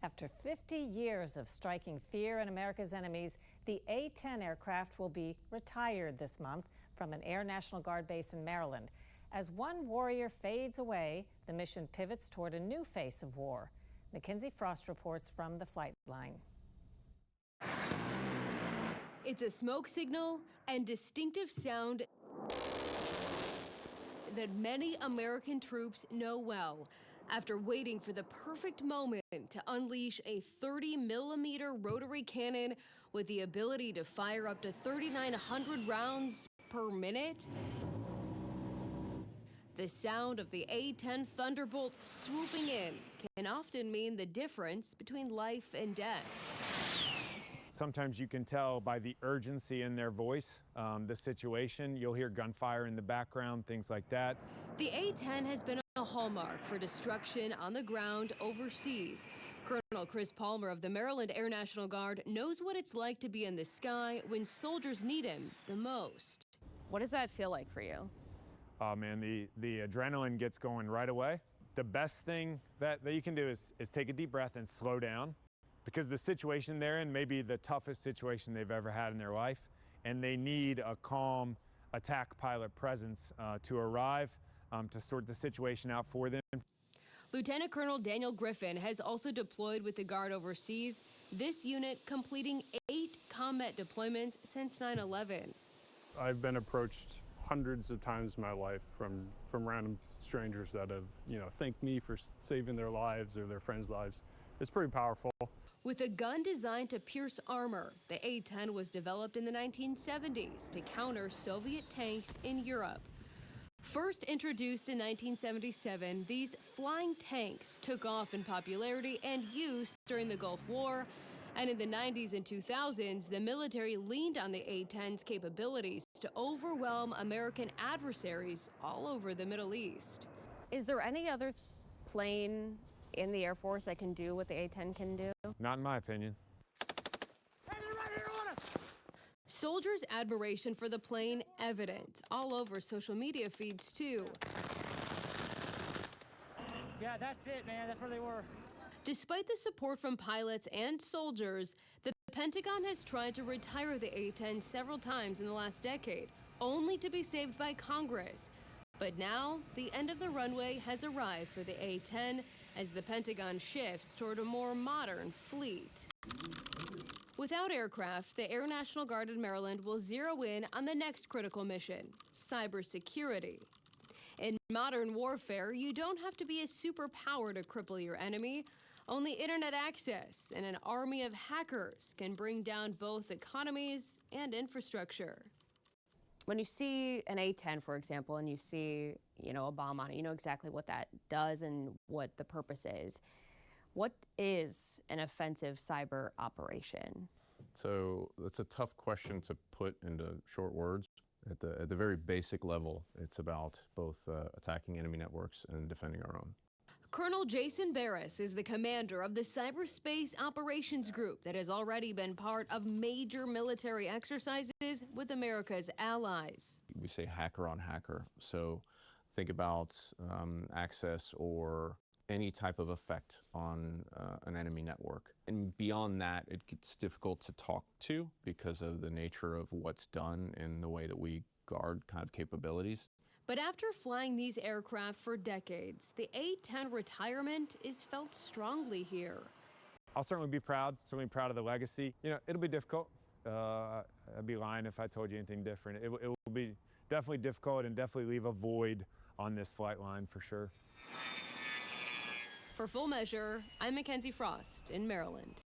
After 50 years of striking fear in America's enemies, the A10 aircraft will be retired this month from an Air National Guard base in Maryland. As one warrior fades away, the mission pivots toward a new face of war. Mikenzie Frost reports from the flight line. It's a smoke signal and distinctive sound that many American troops know well. After waiting for the perfect moment to unleash a 30mm rotary cannon with the ability to fire up to 3,900 rounds per minute, the sound of the A10 Thunderbolt swooping in can often mean the difference between life and death. Sometimes you can tell by the urgency in their voice, the situation. You'll hear gunfire in the background, things like that. The A10 has been a hallmark for destruction on the ground overseas. Colonel Chris Palmer of the Maryland Air National Guard knows what it's like to be in the sky when soldiers need him the most. What does that feel like for you? Oh man, the adrenaline gets going right away. The best thing that you can do is take a deep breath and slow down, because the situation they're in may be the toughest situation they've ever had in their life, and they need a calm attack pilot presence to arrive to sort the situation out for them. Lieutenant Colonel Daniel Griffin has also deployed with the Guard overseas, this unit completing 8 combat deployments since 9/11. I've been approached hundreds of times in my life from random strangers that have, thanked me for saving their lives or their friends' lives. It's pretty powerful. With a gun designed to pierce armor, the A10 was developed in the 1970s to counter Soviet tanks in Europe. First introduced in 1977, these flying tanks took off in popularity and use during the Gulf War. And in the 90s and 2000s, the military leaned on the A10's capabilities to overwhelm American adversaries all over the Middle East. Is there any other plane in the Air Force that can do what the A10 can do? Not in my opinion. Hey, they're right here on us! Soldiers' admiration for the plane evident all over social media feeds too. Yeah, that's it, man. That's where they were. Despite the support from pilots and soldiers, the Pentagon has tried to retire the A10 several times in the last decade, only to be saved by Congress. But now, the end of the runway has arrived for the A10 as the Pentagon shifts toward a more modern fleet. Without aircraft, the Air National Guard in Maryland will zero in on the next critical mission, cybersecurity. In modern warfare, you don't have to be a superpower to cripple your enemy. Only internet access and an army of hackers can bring down both economies and infrastructure. When you see an A10, for example, and you see, a bomb on it, you know exactly what that does and what the purpose is. What is an offensive cyber operation? So that's a tough question to put into short words. At the very basic level, it's about both attacking enemy networks and defending our own. Colonel Jason Barris is the commander of the Cyberspace Operations Group that has already been part of major military exercises with America's allies. We say hacker on hacker, so think about access or any type of effect on an enemy network. And beyond that, it gets difficult to talk to because of the nature of what's done and the way that we guard kind of capabilities. But after flying these aircraft for decades, the A10 retirement is felt strongly here. I'll certainly be proud of the legacy. It'll be difficult. I'd be lying if I told you anything different. It will be definitely difficult and definitely leave a void on this flight line for sure. For Full Measure, I'm Mikenzie Frost in Maryland.